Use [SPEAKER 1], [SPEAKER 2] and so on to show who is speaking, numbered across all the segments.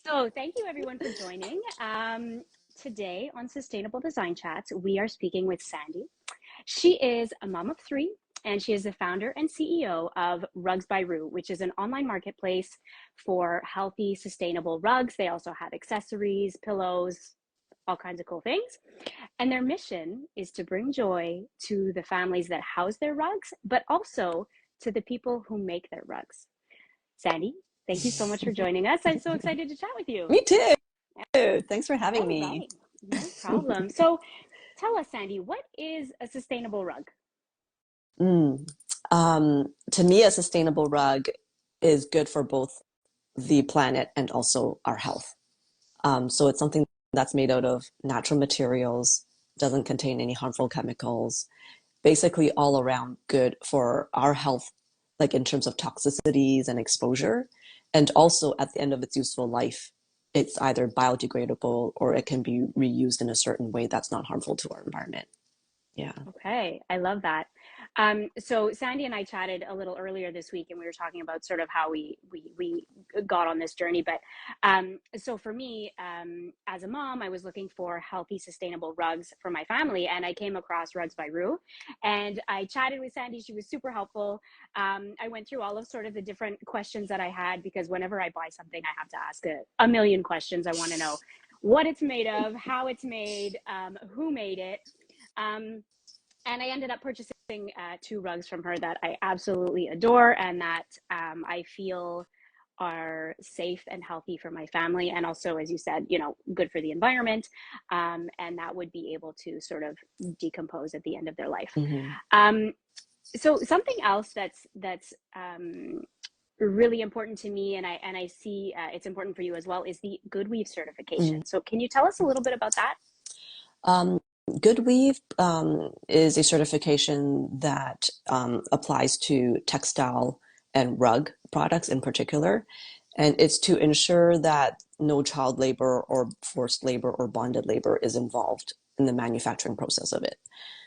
[SPEAKER 1] So thank you everyone for joining. Today on Sustainable Design Chats, we are speaking with Sandy. She is a mom of three, and she is the founder and CEO of Rugs by Rue, which is an online marketplace for healthy, sustainable rugs. They also have accessories, pillows, all kinds of cool things. And their mission is to bring joy to the families that house their rugs, but also to the people who make their rugs. Sandy, thank you so much for joining us. I'm so excited to chat with you.
[SPEAKER 2] Me too. Thanks for having
[SPEAKER 1] All
[SPEAKER 2] me.
[SPEAKER 1] right, no problem. So tell us, Sandy, what is a sustainable rug?
[SPEAKER 2] Mm. To me, a sustainable rug is good for both the planet and also our health. So it's something that's made out of natural materials, doesn't contain any harmful chemicals, basically all around good for our health, like in terms of toxicities and exposure. And also at the end of its useful life, it's either biodegradable or it can be reused in a certain way that's not harmful to our environment. Yeah.
[SPEAKER 1] Okay, I love that. So Sandy and I chatted a little earlier this week, and we were talking about sort of how we got on this journey. But so for me, as a mom, I was looking for healthy, sustainable rugs for my family, and I came across Rugs by Rue, and I chatted with Sandy. She was super helpful. I went through all of sort of the different questions that I had because whenever I buy something, I have to ask a million questions. I want to know what it's made of, how it's made, who made it. Um, and I ended up purchasing two rugs from her that I absolutely adore and that I feel are safe and healthy for my family. And also, as you said, good for the environment. And that would be able to sort of decompose at the end of their life.
[SPEAKER 2] Hmm.
[SPEAKER 1] Um, so something else that's really important to me, and I see it's important for you as well, is the Good Weave
[SPEAKER 2] Hmm.
[SPEAKER 1] certification. So can you tell us a little bit about that?
[SPEAKER 2] Um, Good Weave is a certification that applies to textile and rug products in particular. And it's to ensure that no child labor or forced labor or bonded labor is involved in the manufacturing process of it.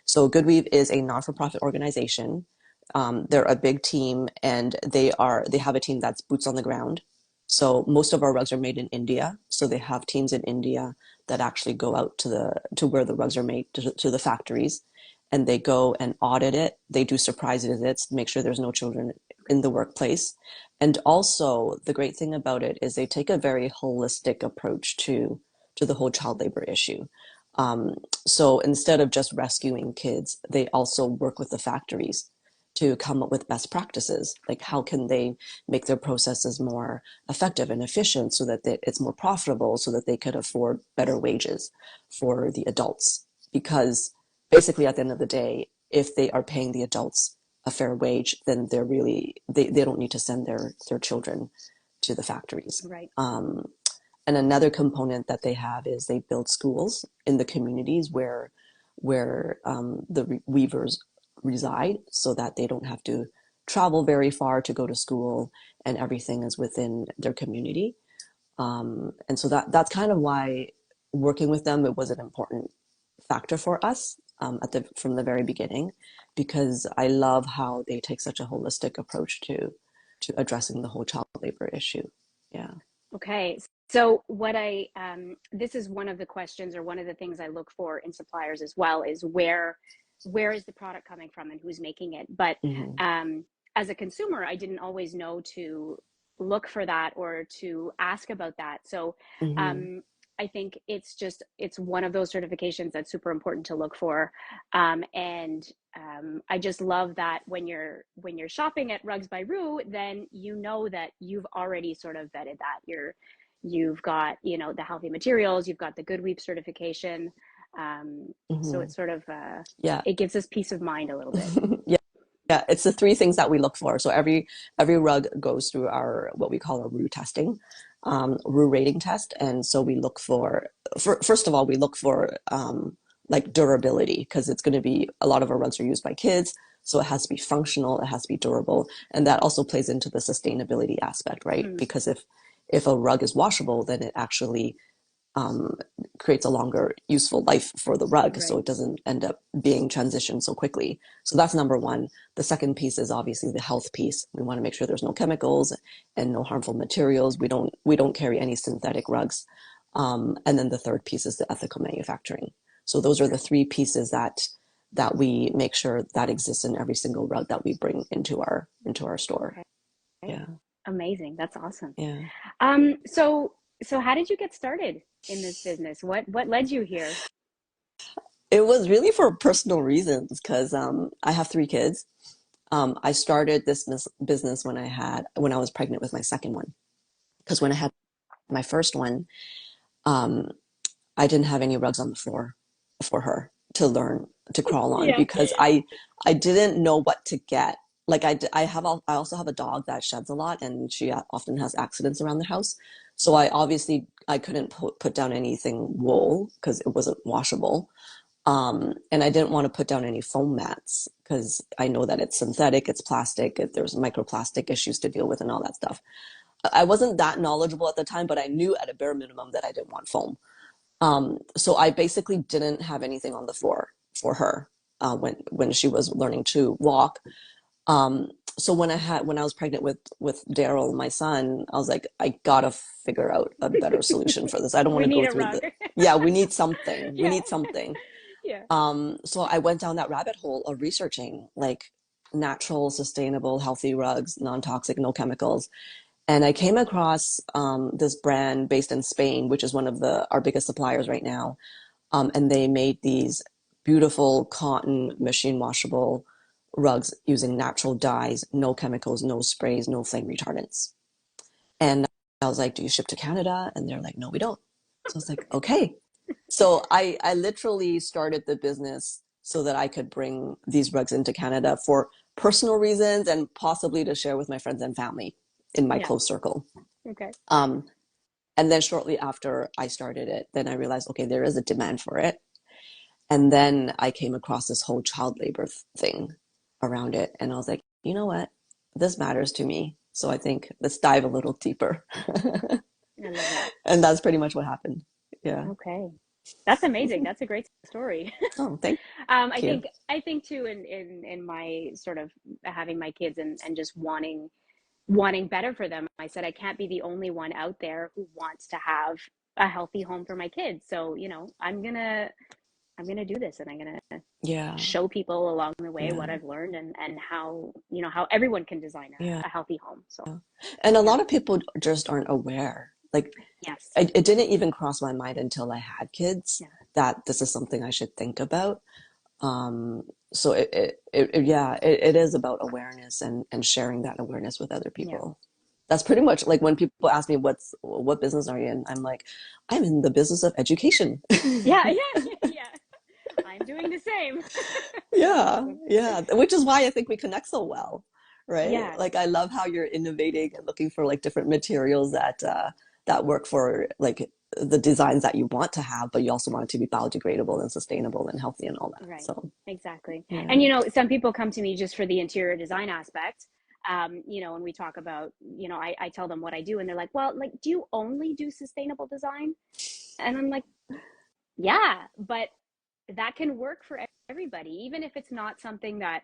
[SPEAKER 2] So Good Weave is a non-for-profit organization. They're a big team, and they have a team that's boots on the ground. So most of our rugs are made in India. So they have teams in India that actually go out to where the rugs are made, to the factories, and they go and audit it. They do surprise visits, make sure there's no children in the workplace. And also the great thing about it is they take a very holistic approach to the whole child labor issue. So instead of just rescuing kids, they also work with the factories to come up with best practices. Like how can they make their processes more effective and efficient so that it's more profitable, so that they could afford better wages for the adults. Because basically at the end of the day, if they are paying the adults a fair wage, then they don't need to send their children to the factories.
[SPEAKER 1] Right.
[SPEAKER 2] And another component that they have is they build schools in the communities where the weavers reside, so that they don't have to travel very far to go to school, and everything is within their community. And so that's kind of why working with them, it was an important factor for us from the very beginning, because I love how they take such a holistic approach to addressing the whole child labor issue. Yeah.
[SPEAKER 1] Okay. So this is one of the questions or one of the things I look for in suppliers as well is where is the product coming from and who's making it? But
[SPEAKER 2] Hmm.
[SPEAKER 1] as a consumer, I didn't always know to look for that or to ask about that. So
[SPEAKER 2] Hmm.
[SPEAKER 1] I think it's one of those certifications that's super important to look for. And I just love that when you're shopping at Rugs by Rue, then you know that you've already sort of vetted that. You've got the healthy materials, you've got the Good Weave certification. So
[SPEAKER 2] Hmm.
[SPEAKER 1] it's sort of
[SPEAKER 2] Yeah.
[SPEAKER 1] it gives us peace of mind a little bit.
[SPEAKER 2] Yeah. Yeah, it's the three things that we look for. So every rug goes through our what we call a RU testing, RU rating test. And so we look first of all, we look for like durability, because it's going to be a lot of our rugs are used by kids, so it has to be functional, it has to be durable, and that also plays into the sustainability aspect, right?
[SPEAKER 1] Mm,
[SPEAKER 2] Because if a rug is washable, then it actually creates a longer useful life for the rug, so
[SPEAKER 1] Right.
[SPEAKER 2] it doesn't end up being transitioned so quickly. So that's number one. The second piece is obviously the health piece. We want to make sure there's no chemicals and no harmful materials. We don't carry any synthetic rugs. And then the third piece is the ethical manufacturing. So those are the
[SPEAKER 1] Okay.
[SPEAKER 2] three pieces that we make sure that exists in every single rug that we bring into our store.
[SPEAKER 1] Okay.
[SPEAKER 2] Yeah,
[SPEAKER 1] Amazing. That's awesome.
[SPEAKER 2] yeah.
[SPEAKER 1] So how did you get started in this business? What led you here?
[SPEAKER 2] It was really for personal reasons because I have three kids. I started this business when I was pregnant with my second one. Because when I had my first one, um, I didn't have any rugs on the floor for her to learn to crawl on
[SPEAKER 1] Yeah.
[SPEAKER 2] because I didn't know what to get. Like I also have a dog that sheds a lot and she often has accidents around the house. So I couldn't put down anything wool because it wasn't washable. And I didn't want to put down any foam mats because I know that it's synthetic, it's plastic, there's microplastic issues to deal with and all that stuff. I wasn't that knowledgeable at the time, but I knew at a bare minimum that I didn't want foam. So I basically didn't have anything on the floor for her when she was learning to walk. Um, so when I was pregnant with Daryl, my son, I was like, I gotta figure out a better solution for this. I don't want
[SPEAKER 1] We
[SPEAKER 2] to
[SPEAKER 1] need
[SPEAKER 2] go
[SPEAKER 1] a
[SPEAKER 2] through
[SPEAKER 1] rug.
[SPEAKER 2] the, yeah, we need something. We
[SPEAKER 1] Yeah.
[SPEAKER 2] need something.
[SPEAKER 1] Yeah.
[SPEAKER 2] So I went down that rabbit hole of researching like natural, sustainable, healthy rugs, non-toxic, no chemicals. And I came across this brand based in Spain, which is one of our biggest suppliers right now. And they made these beautiful cotton machine washable rugs using natural dyes, no chemicals, no sprays, no flame retardants. And I was like, do you ship to Canada? And they're like, no, we don't. So I was like, okay. So I literally started the business so that I could bring these rugs into Canada for personal reasons and possibly to share with my friends and family in my
[SPEAKER 1] Yeah.
[SPEAKER 2] close circle.
[SPEAKER 1] Okay.
[SPEAKER 2] Um, and then shortly after I started it, then I realized, okay, there is a demand for it. And then I came across this whole child labor thing around it. And I was like, you know what? This matters to me. So I think let's dive a little deeper.
[SPEAKER 1] I love that.
[SPEAKER 2] And that's pretty much what happened. Yeah.
[SPEAKER 1] Okay. That's amazing. That's a great story.
[SPEAKER 2] Oh, thank
[SPEAKER 1] I
[SPEAKER 2] you.
[SPEAKER 1] think too in my sort of having my kids and just wanting better for them. I said I can't be the only one out there who wants to have a healthy home for my kids. So, I'm gonna do this and I'm gonna
[SPEAKER 2] Yeah.
[SPEAKER 1] show people along the way
[SPEAKER 2] Yeah.
[SPEAKER 1] what I've learned and how, how everyone can design
[SPEAKER 2] Yeah.
[SPEAKER 1] a healthy home. So
[SPEAKER 2] And a
[SPEAKER 1] yeah.
[SPEAKER 2] lot of people just aren't aware. Like
[SPEAKER 1] Yes.
[SPEAKER 2] it didn't even cross my mind until I had kids
[SPEAKER 1] Yeah.
[SPEAKER 2] that this is something I should think about. So it is about awareness and sharing that awareness with other
[SPEAKER 1] Yeah.
[SPEAKER 2] people. That's pretty much like when people ask me what business are you in? I'm like, I'm in the business of education.
[SPEAKER 1] Yeah. Yeah. Yeah. I'm doing the same. That's
[SPEAKER 2] Yeah,
[SPEAKER 1] awesome.
[SPEAKER 2] yeah. Which is why I think we connect so well, right?
[SPEAKER 1] Yes.
[SPEAKER 2] Like I love how you're innovating and looking for like different materials that work for like the designs that you want to have, but you also want it to be biodegradable and sustainable and healthy and all that.
[SPEAKER 1] Right.
[SPEAKER 2] So
[SPEAKER 1] Exactly.
[SPEAKER 2] yeah.
[SPEAKER 1] And some people come to me just for the interior design aspect. And we talk about, I tell them what I do and they're like, well, like, do you only do sustainable design? And I'm like, yeah, but that can work for everybody, even if it's not something that,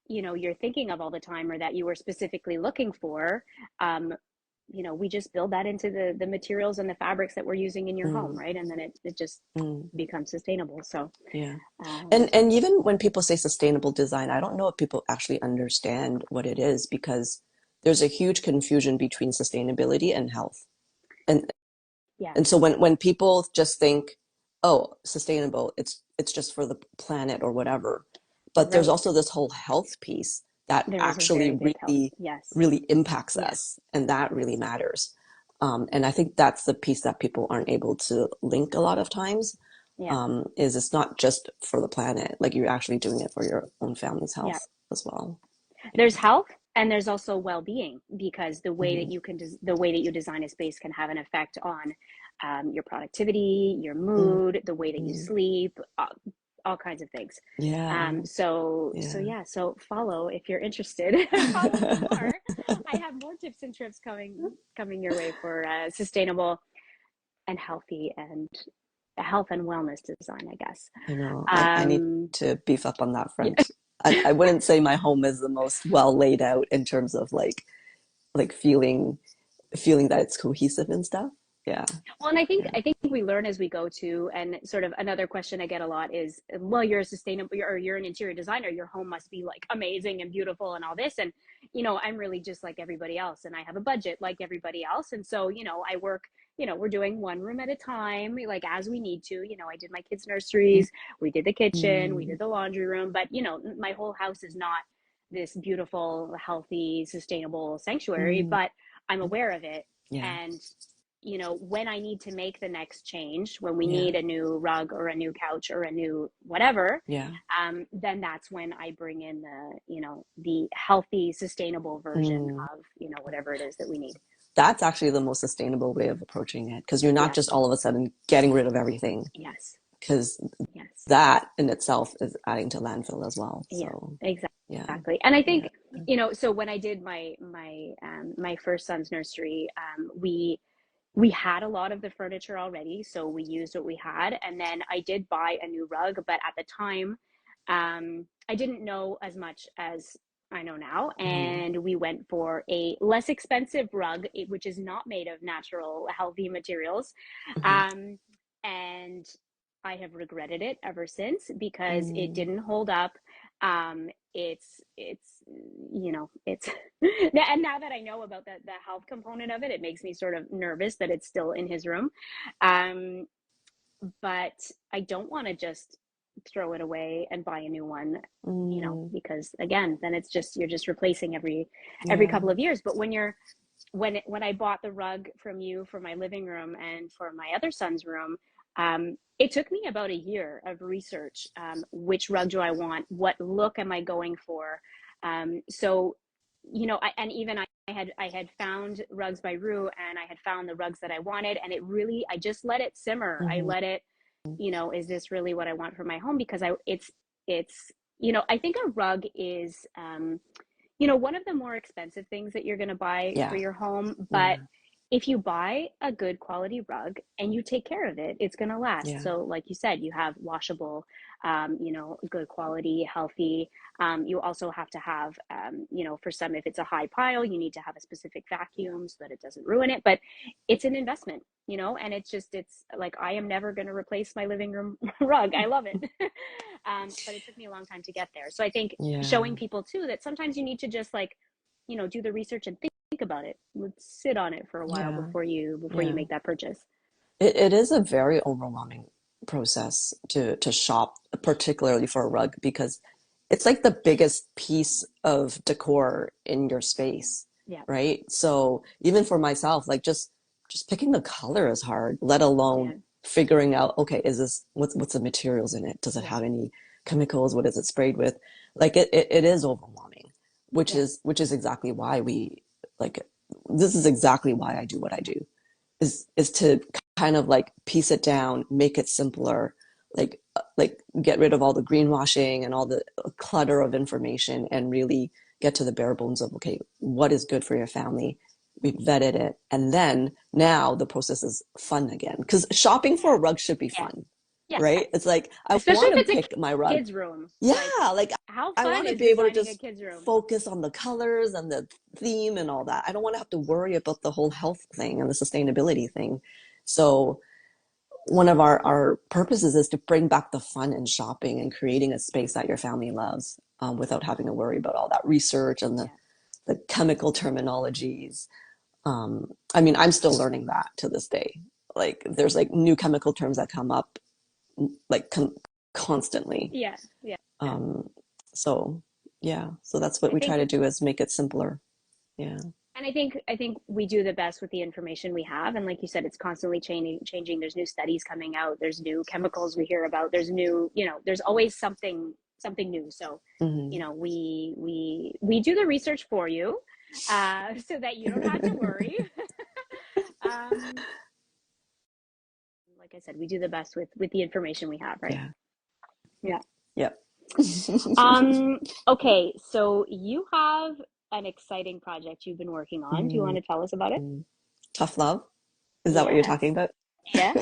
[SPEAKER 1] you're thinking of all the time or that you were specifically looking for. Um, we just build that into the materials and the fabrics that we're using in your home,
[SPEAKER 2] Mm,
[SPEAKER 1] right? And then it just
[SPEAKER 2] mm,
[SPEAKER 1] becomes sustainable. So,
[SPEAKER 2] yeah.
[SPEAKER 1] um,
[SPEAKER 2] And even when people say sustainable design, I don't know if people actually understand what it is because there's a huge confusion between sustainability and health. And
[SPEAKER 1] yes,
[SPEAKER 2] And so when people just think, oh, sustainable, it's just for the planet or whatever. But there's
[SPEAKER 1] right.
[SPEAKER 2] also this whole health piece that
[SPEAKER 1] There is a
[SPEAKER 2] actually
[SPEAKER 1] very big health.
[SPEAKER 2] really,
[SPEAKER 1] Yes,
[SPEAKER 2] really impacts
[SPEAKER 1] yes,
[SPEAKER 2] us. And that really
[SPEAKER 1] yes,
[SPEAKER 2] matters. And I think that's the piece that people aren't able to link a lot of times,
[SPEAKER 1] yeah,
[SPEAKER 2] is it's not just for the planet. Like you're actually doing it for your own family's
[SPEAKER 1] yeah.
[SPEAKER 2] health as well.
[SPEAKER 1] There's
[SPEAKER 2] Yeah.
[SPEAKER 1] health and there's also well-being because
[SPEAKER 2] Hmm.
[SPEAKER 1] the way that you design a space can have an effect on your productivity, your mood, the way that you
[SPEAKER 2] Hmm.
[SPEAKER 1] sleep, all kinds of things.
[SPEAKER 2] Yeah.
[SPEAKER 1] So
[SPEAKER 2] Yeah.
[SPEAKER 1] yeah, so follow if you're interested. Follow for more. I have more tips and trips coming your way for sustainable and healthy and health and wellness design, I guess.
[SPEAKER 2] I know. I need
[SPEAKER 1] Um,
[SPEAKER 2] to beef up on that
[SPEAKER 1] yeah.
[SPEAKER 2] front. I wouldn't say my home is the most well laid out in terms of like feeling that it's cohesive and stuff. Yeah.
[SPEAKER 1] Well, and
[SPEAKER 2] Yeah.
[SPEAKER 1] I think we learn as we go too. And sort of another question I get a lot is, well, you're a sustainable, or you're an interior designer. Your home must be like amazing and beautiful and all this. And I'm really just like everybody else, and I have a budget like everybody else. And so, I work. We're doing one room at a time, like as we need to. I did my kids' nurseries, we did the kitchen, we
[SPEAKER 2] Mm,
[SPEAKER 1] did the laundry room, but my whole house is not this beautiful, healthy, sustainable sanctuary.
[SPEAKER 2] mm,
[SPEAKER 1] But I'm aware of it,
[SPEAKER 2] yeah.
[SPEAKER 1] and when I need to make the next change, when we
[SPEAKER 2] Yeah.
[SPEAKER 1] need a new rug or a new couch or a new whatever,
[SPEAKER 2] Yeah.
[SPEAKER 1] then that's when I bring in the healthy, sustainable version
[SPEAKER 2] Mm.
[SPEAKER 1] of, whatever it is that we need.
[SPEAKER 2] That's actually the most sustainable way of approaching it because you're not just
[SPEAKER 1] Yes,
[SPEAKER 2] all of a sudden getting rid of everything
[SPEAKER 1] yes,
[SPEAKER 2] because
[SPEAKER 1] yes.
[SPEAKER 2] that in itself is adding to landfill as well.
[SPEAKER 1] Yeah,
[SPEAKER 2] So, yeah.
[SPEAKER 1] exactly. And I
[SPEAKER 2] Yeah.
[SPEAKER 1] think, so when I did my first son's nursery, we had a lot of the furniture already, so we used what we had. And then I did buy a new rug, but at the time, I didn't know as much as I know now.
[SPEAKER 2] Mm-hmm.
[SPEAKER 1] And we went for a less expensive rug, which is not made of natural, healthy materials.
[SPEAKER 2] Mm-hmm.
[SPEAKER 1] Um, and I have regretted it ever since because it
[SPEAKER 2] Mm,
[SPEAKER 1] didn't hold up. It's and now that I know about the health component of it, it makes me sort of nervous that it's still in his room. Um, but I don't want to just throw it away and buy a new one,
[SPEAKER 2] mm,
[SPEAKER 1] because again, then you're just replacing every
[SPEAKER 2] yeah.
[SPEAKER 1] couple of years. But when I bought the rug from you for my living room and for my other son's room, it took me about a year of research. Which rug do I want? What look am I going for? So, and even I had found Rugs by Rue, and I had found the rugs that I wanted, and I just let it simmer. I
[SPEAKER 2] Mm-hmm.
[SPEAKER 1] let it, is this really what I want for my home? Because it's, I think a rug is, one of the more expensive things that you're going to buy for
[SPEAKER 2] Yeah.
[SPEAKER 1] your home. But
[SPEAKER 2] Yeah.
[SPEAKER 1] if you buy a good quality rug and you take care of it, it's going to last.
[SPEAKER 2] Yeah.
[SPEAKER 1] So, like you said, you have washable, good quality, healthy. You also have to have, for some, if it's a high pile, you need to have a specific vacuum so that it doesn't ruin it. But it's an investment, and it's like I am never going to replace my living room rug. I love it. But it took me a long time to get there. So I think
[SPEAKER 2] Yeah.
[SPEAKER 1] showing people too that sometimes you need to just like, do the research and think about it. Let's sit on it for a while
[SPEAKER 2] Yeah.
[SPEAKER 1] before you
[SPEAKER 2] Yeah.
[SPEAKER 1] make that purchase.
[SPEAKER 2] It is a very overwhelming process to shop, particularly for a rug, because it's like the biggest piece of decor in your space,
[SPEAKER 1] Yeah,
[SPEAKER 2] right? So even for myself, like just picking the color is hard, let alone
[SPEAKER 1] yeah,
[SPEAKER 2] figuring out, okay, is this what's the materials in it? Does it
[SPEAKER 1] yeah,
[SPEAKER 2] have any chemicals? What is it sprayed with? Like it is overwhelming,
[SPEAKER 1] yeah,
[SPEAKER 2] which is exactly why we like this is exactly why I do what I do is to kind of like piece it down, make it simpler, like get rid of all the greenwashing and all the clutter of information and really get to the bare bones of okay, what is good for your family? We've vetted it, and then now the process is fun again because shopping for a
[SPEAKER 1] yeah,
[SPEAKER 2] rug should be
[SPEAKER 1] yeah,
[SPEAKER 2] fun,
[SPEAKER 1] yeah.
[SPEAKER 2] right? It's like I
[SPEAKER 1] Especially
[SPEAKER 2] want
[SPEAKER 1] if
[SPEAKER 2] to
[SPEAKER 1] it's
[SPEAKER 2] pick my
[SPEAKER 1] a
[SPEAKER 2] rug.
[SPEAKER 1] kid's room.
[SPEAKER 2] Yeah,
[SPEAKER 1] Like,
[SPEAKER 2] like
[SPEAKER 1] how
[SPEAKER 2] I
[SPEAKER 1] fun
[SPEAKER 2] want to
[SPEAKER 1] is
[SPEAKER 2] be able to
[SPEAKER 1] designing a
[SPEAKER 2] just
[SPEAKER 1] kid's room?
[SPEAKER 2] focus on the colors and the theme and all that. I don't want to have to worry about the whole health thing and the sustainability thing. So one of our purposes is to bring back the fun in shopping and creating a space that your family loves without having to worry about all that research and
[SPEAKER 1] Yeah,
[SPEAKER 2] the chemical terminologies. I mean, I'm still learning that to this day. Like there's like new chemical terms that come up like constantly.
[SPEAKER 1] yeah, yeah, yeah.
[SPEAKER 2] Um, so yeah, so that's what
[SPEAKER 1] I
[SPEAKER 2] we try
[SPEAKER 1] think
[SPEAKER 2] to do is make it simpler. Yeah.
[SPEAKER 1] And I think we do the best with the information we have. And like you said, it's constantly changing. There's new studies coming out. There's new chemicals we hear about. There's new, there's always something new. So,
[SPEAKER 2] Mm-hmm.
[SPEAKER 1] we do the research for you, so that you don't have to worry. um, like I said, we do the best with the information we have, right?
[SPEAKER 2] Yeah.
[SPEAKER 1] Yeah.
[SPEAKER 2] Yep.
[SPEAKER 1] Um, okay, so you have an exciting project you've been working on. Do you want
[SPEAKER 2] Mm,
[SPEAKER 1] to tell us about it?
[SPEAKER 2] tough love. Is that what you're talking
[SPEAKER 1] Yes.
[SPEAKER 2] about?
[SPEAKER 1] Yeah.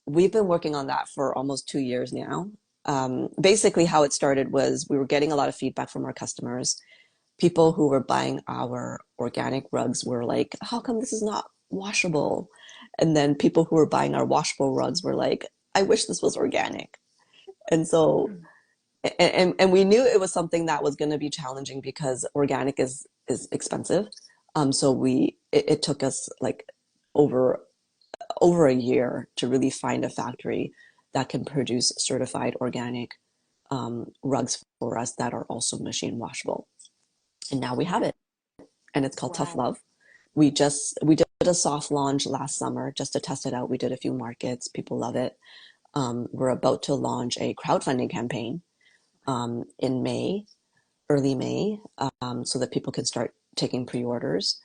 [SPEAKER 2] We've been working on that for almost 2 years now. Basically, how it started was we were getting a lot of feedback from our customers. People who were buying our organic rugs were like, how come this is not washable? And then people who were buying our washable rugs were like, I wish this was organic. And so, and we knew it was something that was going to be challenging because organic is expensive. So it took us like over over a year to really find a factory that can produce certified organic rugs for us that are also machine washable. And now we have
[SPEAKER 1] Yeah.
[SPEAKER 2] it, and it's called Tough
[SPEAKER 1] Wow.
[SPEAKER 2] Love. We did a soft launch last summer just to test it out. We did a few markets. People love it. We're about to launch a crowdfunding campaign in May, early May, so that people can start taking pre-orders.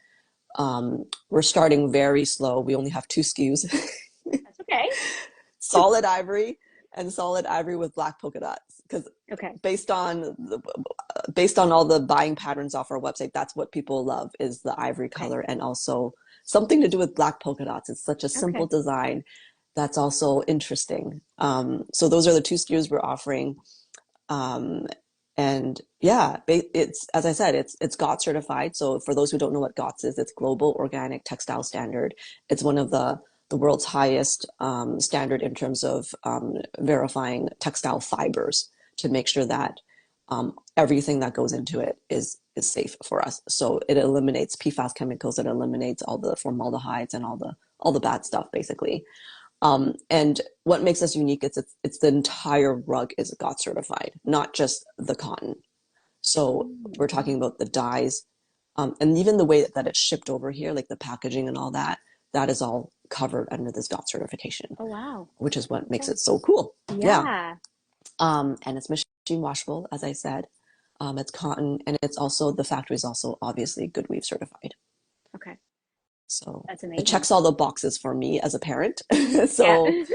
[SPEAKER 2] We're starting very slow. We only have two SKUs.
[SPEAKER 1] That's okay.
[SPEAKER 2] Solid ivory and solid ivory with black polka dots, because
[SPEAKER 1] Okay.
[SPEAKER 2] based on based on all the buying patterns off our website, that's what people love, is the ivory
[SPEAKER 1] Okay.
[SPEAKER 2] color, and also something to do with black polka dots. It's such a simple
[SPEAKER 1] Okay.
[SPEAKER 2] design that's also interesting. So those are the two SKUs we're offering. um, and yeah, it's, as I said, it's GOTS certified. So for those who don't know what GOTS is, it's Global Organic Textile Standard. It's one of the world's highest standard in terms of verifying textile fibers to make sure that everything that goes into it is safe for us. So it eliminates PFAS chemicals, it eliminates all the formaldehydes and all the bad stuff, basically. And what makes us unique is it's the entire rug is GOTS certified, not just the cotton. So we're
[SPEAKER 1] Okay.
[SPEAKER 2] talking about the dyes, and even the way that it's shipped over here, like the packaging and all that, that is all covered under this GOTS certification,
[SPEAKER 1] Oh, wow.
[SPEAKER 2] which is what makes
[SPEAKER 1] Okay.
[SPEAKER 2] it so cool. Yeah.
[SPEAKER 1] Yeah.
[SPEAKER 2] And it's machine washable, as I said. It's cotton, and it's also, the factory is also obviously Good Weave certified.
[SPEAKER 1] Okay.
[SPEAKER 2] So
[SPEAKER 1] That's
[SPEAKER 2] it
[SPEAKER 1] amazing.
[SPEAKER 2] checks all the boxes for me as a parent.
[SPEAKER 1] Yeah.
[SPEAKER 2] So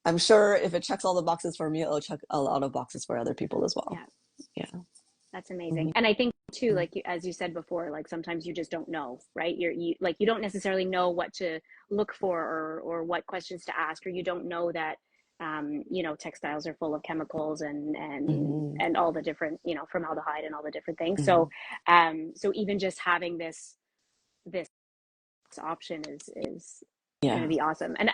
[SPEAKER 2] I'm sure if it checks all the boxes for me, it'll check a lot of boxes for other people as well.
[SPEAKER 1] Yeah.
[SPEAKER 2] Yeah.
[SPEAKER 1] That's amazing.
[SPEAKER 2] Mm-hmm.
[SPEAKER 1] And I think too, like you, as you said before, like sometimes you just don't know, right? You like you don't necessarily know what to look for or what questions to ask, or you don't know that textiles are full of chemicals
[SPEAKER 2] Mm-hmm.
[SPEAKER 1] and all the different, formaldehyde and all the different things.
[SPEAKER 2] Mm-hmm.
[SPEAKER 1] So even just having this option is going to
[SPEAKER 2] Yeah.
[SPEAKER 1] be awesome. And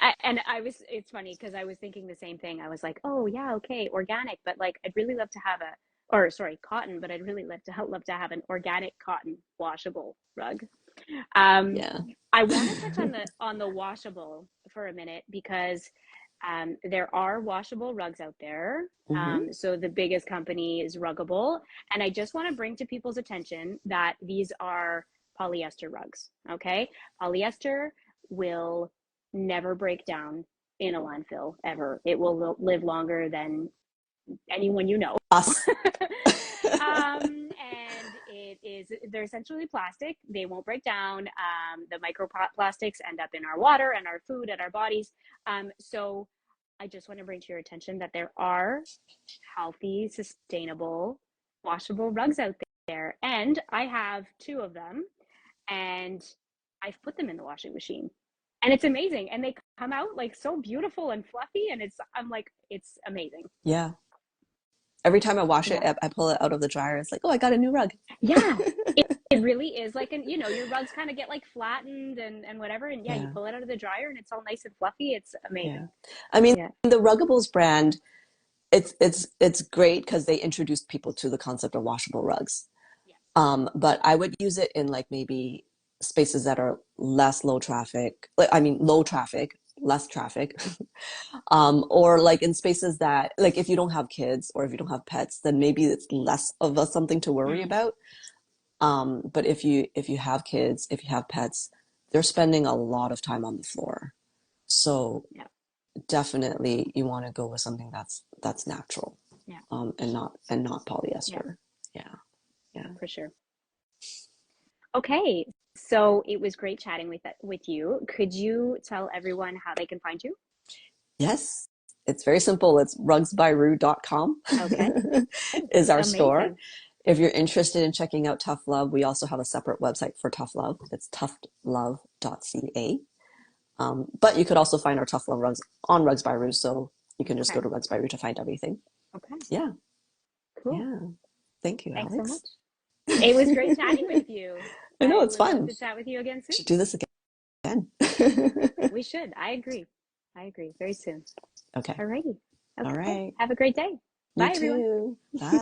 [SPEAKER 1] I was, it's funny because I was thinking the same thing. I was like, oh yeah, okay, organic, but like I'd really love to have or sorry, cotton, but I'd really love to have an organic cotton washable rug. Um,
[SPEAKER 2] Yeah.
[SPEAKER 1] I want to touch on the washable for a minute because there are washable rugs out there.
[SPEAKER 2] Mm-hmm.
[SPEAKER 1] So the biggest company is Ruggable, and I just want to bring to people's attention that these are polyester rugs. Okay, polyester will never break down in a landfill ever. It will live longer than anyone you know.
[SPEAKER 2] Us.
[SPEAKER 1] And they're essentially plastic. They won't break down. The microplastics end up in our water and our food and our bodies. So I just want to bring to your attention that there are healthy, sustainable, washable rugs out there. And I have two of them, and I've put them in the washing machine. And it's amazing. And they come out like so beautiful and fluffy. And I'm like, it's amazing.
[SPEAKER 2] Yeah. Every time I wash it,
[SPEAKER 1] Yeah.
[SPEAKER 2] I pull it out of the dryer. It's like, oh, I got a new rug.
[SPEAKER 1] Yeah. It really is like, and your rugs kind of get like flattened and whatever. And yeah, you
[SPEAKER 2] Yeah.
[SPEAKER 1] pull it out of the dryer and it's all nice and fluffy. It's
[SPEAKER 2] Yeah.
[SPEAKER 1] amazing.
[SPEAKER 2] I mean,
[SPEAKER 1] Yeah.
[SPEAKER 2] the Ruggables brand, it's great because they introduced people to the concept of washable rugs.
[SPEAKER 1] Yes.
[SPEAKER 2] But I would use it in like maybe spaces that are less low traffic, like, I mean, low traffic, less traffic, or like in spaces that, like, if you don't have kids or if you don't have pets, then maybe it's less of a something to worry
[SPEAKER 1] Mm.
[SPEAKER 2] about. But if you have kids, if you have pets, they're spending a lot of time on the floor. So
[SPEAKER 1] Yeah.
[SPEAKER 2] definitely you want to go with something that's natural,
[SPEAKER 1] Yeah.
[SPEAKER 2] and not
[SPEAKER 1] Yeah.
[SPEAKER 2] polyester. Yeah. Yeah.
[SPEAKER 1] For sure. Okay. So it was great chatting with you. Could you tell everyone how they can find you?
[SPEAKER 2] Yes, it's very simple. It's rugsbyru.com
[SPEAKER 1] Okay. Okay.
[SPEAKER 2] is our store.
[SPEAKER 1] Amazing.
[SPEAKER 2] If you're interested in checking out Tough Love, we also have a separate website for Tough Love. It's toughlove.ca. But you could also find our tough love rugs on Rugs by Rue. So you can just go
[SPEAKER 1] Okay.
[SPEAKER 2] to Rugs by Rue to find everything.
[SPEAKER 1] Okay.
[SPEAKER 2] Yeah.
[SPEAKER 1] Cool.
[SPEAKER 2] Yeah. Thank you,
[SPEAKER 1] Thanks so
[SPEAKER 2] Alex.
[SPEAKER 1] much. It was great chatting with you.
[SPEAKER 2] I know
[SPEAKER 1] I
[SPEAKER 2] it's
[SPEAKER 1] would love
[SPEAKER 2] fun.
[SPEAKER 1] to chat with you again soon.
[SPEAKER 2] Should do this again.
[SPEAKER 1] We should. I agree. I agree. Very soon.
[SPEAKER 2] Okay.
[SPEAKER 1] Alrighty.
[SPEAKER 2] All
[SPEAKER 1] Okay.
[SPEAKER 2] right.
[SPEAKER 1] Have a great day.
[SPEAKER 2] You
[SPEAKER 1] Bye, everyone.
[SPEAKER 2] too. Bye.